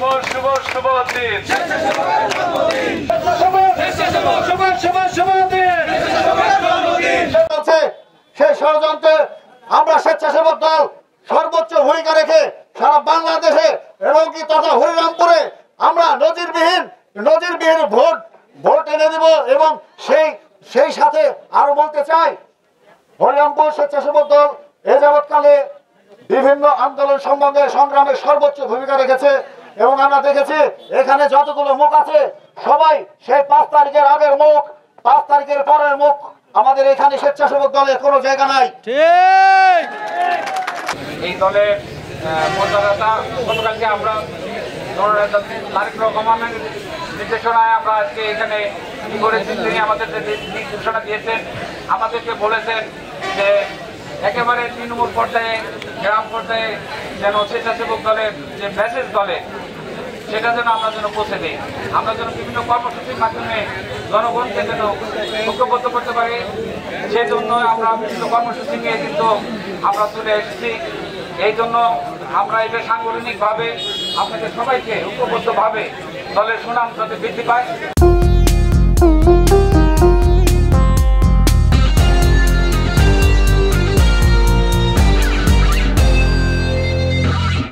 শুভ শুভ শুভ দিন। সেই ষড়যন্ত্রে আমরা স্বেচ্ছাসেবক দল সর্বোচ্চ ভূমিকা রেখে সারা বাংলাদেশে এবং কি তথা হরিরামপুরে আমরা নজিরবিহীন ভোট এনে দিব। এবং সেই সাথে আরো বলতে চাই, হরিরামপুর স্বেচ্ছাসেবক দল এ যাবৎকালে বিভিন্ন আন্দোলন সংগ্রামে সর্বোচ্চ ভূমিকা রেখেছে এবং আমরা দেখেছি এখানে যতগুলো মুখ আছে সবাই সেই ৫ তারিখের আগের মুখ, ৫ তারিখের পরের মুখ। আমাদের এখানে স্বেচ্ছাসেবক দলের কোনো জায়গা নাই। ঠিক এই দলের মর্যাদাটা গতকালকে আমরা তারেক রহমানের নির্দেশনায় আমরা আজকে এখানে কি করেছি, তিনি আমাদের নির্দেশনা দিয়েছেন, আমাদেরকে বলেছেন যে একেবারে তৃণমূল পর্যায়ে গ্রাম পর্যায়ে যেন স্বেচ্ছাসেবক দলের যে মেসেজ দলে সেটা যেন আমরা পৌঁছে দিই, আমরা যেন বিভিন্ন কর্মসূচির মাধ্যমে জনগণকে যেন ঐক্যবদ্ধ করতে পারি। সেই জন্য আমরা বিভিন্ন কর্মসূচি নিয়ে কিন্তু আমরা চলে এসেছি। এই জন্য আমরা এটা সাংগঠনিকভাবে আপনাদের সবাইকে ঐক্যবদ্ধভাবে দলের সুনাম যাতে বৃদ্ধি পায়।